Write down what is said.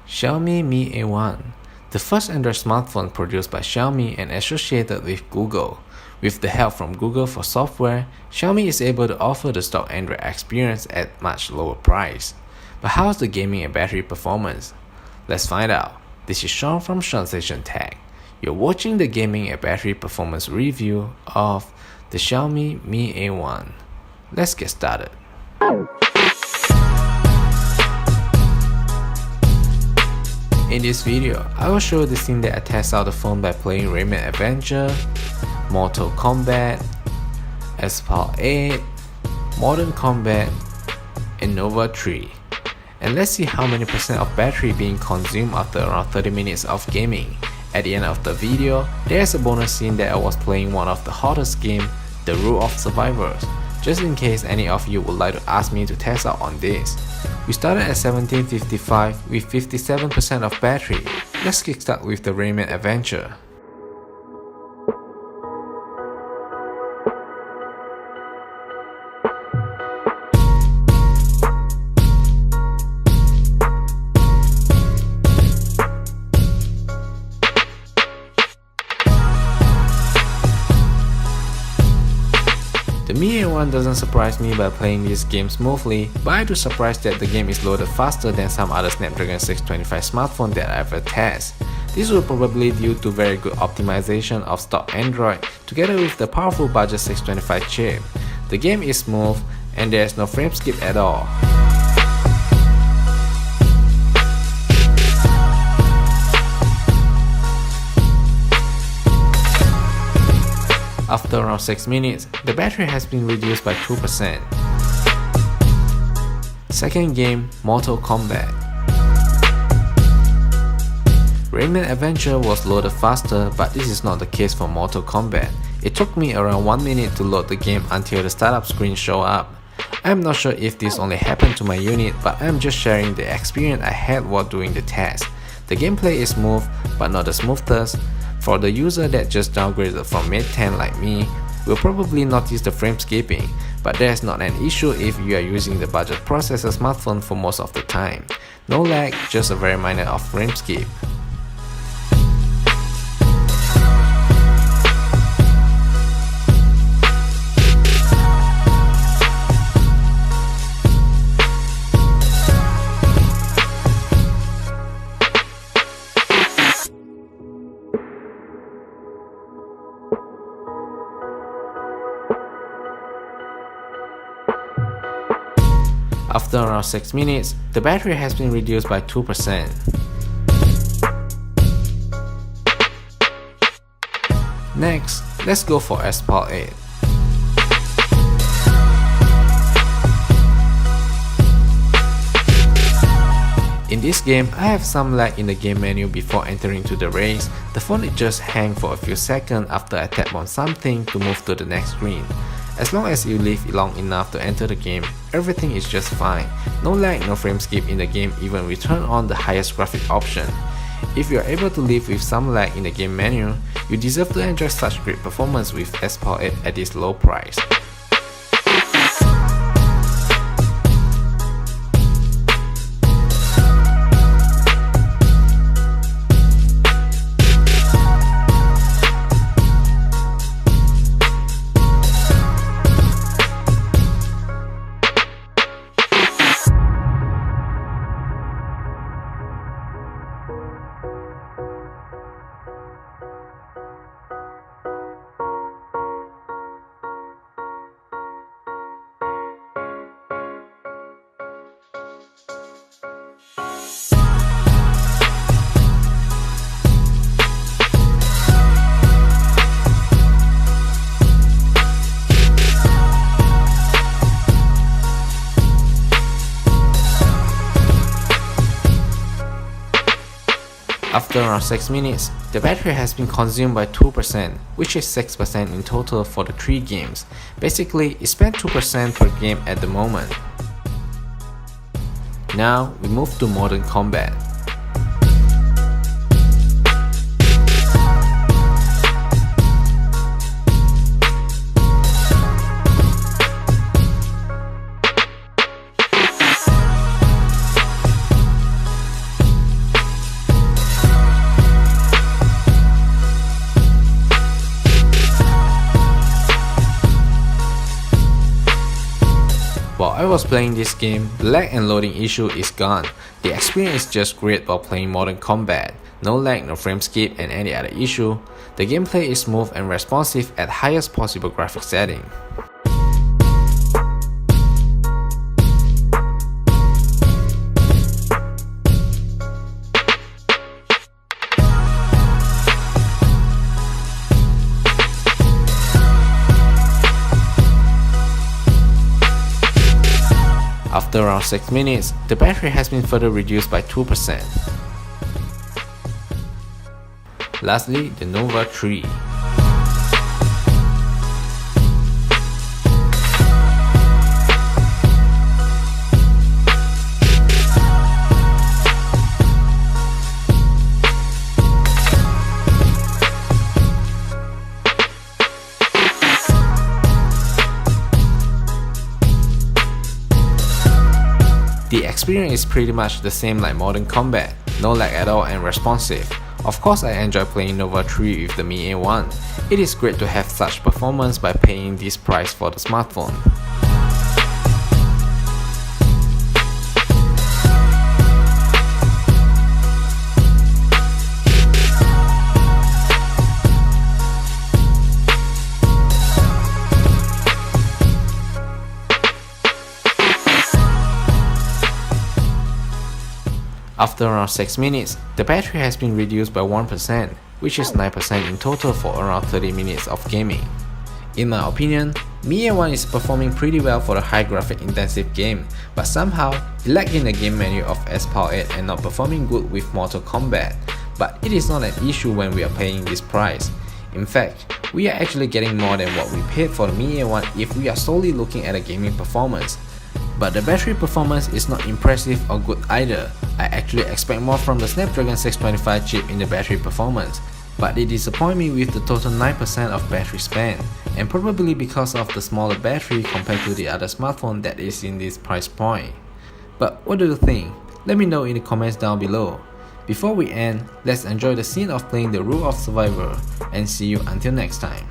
Xiaomi Mi A1, the first Android smartphone produced by Xiaomi and associated with Google. With the help from Google for software, Xiaomi is able to offer the stock Android experience at much lower price. But how's the gaming and battery performance? Let's find out. This is Sean from Sensation Tech. You're watching the gaming and battery performance review of the Xiaomi Mi A1. Let's get started. In this video, I will show you the scene that I test out the phone by playing Rayman Adventure, Mortal Kombat, Alspath 8, Modern Combat, and N.O.V.A 3. And let's see how many percent of battery being consumed after around 30 minutes of gaming. At the end of the video, there's a bonus scene that I was playing one of the hottest games, The Rule of Survivors, just in case any of you would like to ask me to test out on this. We started at 1755 with 57% of battery. Let's kickstart with the Rayman Adventure. The Mi A1 doesn't surprise me by playing this game smoothly, but I do surprised that the game is loaded faster than some other Snapdragon 625 smartphone that I ever test. This was probably due to very good optimization of stock Android together with the powerful budget 625 chip. The game is smooth and there is no frame skip at all. After around 6 minutes, the battery has been reduced by 2%. Second game, Mortal Kombat. Rayman Adventure was loaded faster, but this is not the case for Mortal Kombat. It took me around 1 minute to load the game until the startup screen showed up. I am not sure if this only happened to my unit, but I am just sharing the experience I had while doing the test. The gameplay is smooth, but not the smoothest. For the user that just downgraded from Mate 10 like me, will probably notice the frame skipping, but there's not an issue if you are using the budget processor smartphone for most of the time. No lag, just a very minor off frame skip. After around 6 minutes, the battery has been reduced by 2%. Next, let's go for Alspath 8. In this game, I have some lag in the game menu before entering to the race. The phone it just hang for a few seconds after I tap on something to move to the next screen. As long as you leave it long enough to enter the game, everything is just fine. No lag, no frame skip in the game even we turn on the highest graphic option. If you are able to live with some lag in the game menu, you deserve to enjoy such great performance with Alspath 8 at this low price. After around 6 minutes, the battery has been consumed by 2%, which is 6% in total for the 3 games. Basically, it spent 2% per game at the moment. Now, we move to Modern Combat. was playing this game, the lag and loading issue is gone. The experience is just great while playing Modern Combat. No lag, no frame skip and any other issue. The gameplay is smooth and responsive at highest possible graphics setting. After around 6 minutes, the battery has been further reduced by 2%. Lastly, the N.O.V.A 3. The experience is pretty much the same like Modern Combat, no lag at all and responsive. Of course I enjoy playing N.O.V.A 3 with the Mi A1. It is great to have such performance by paying this price for the smartphone. After around 6 minutes, the battery has been reduced by 1%, which is 9% in total for around 30 minutes of gaming. In my opinion, Mi A1 is performing pretty well for a high graphic intensive game, but somehow it lagged in the game menu of Alspath 8 and not performing good with Mortal Kombat. But it is not an issue when we are paying this price. In fact, we are actually getting more than what we paid for the Mi A1 if we are solely looking at a gaming performance. But the battery performance is not impressive or good either. I actually expect more from the Snapdragon 625 chip in the battery performance, but they disappoint me with the total 9% of battery span, and probably because of the smaller battery compared to the other smartphone that is in this price point. But what do you think? Let me know in the comments down below. Before we end, let's enjoy the scene of playing the role of survivor, and see you until next time.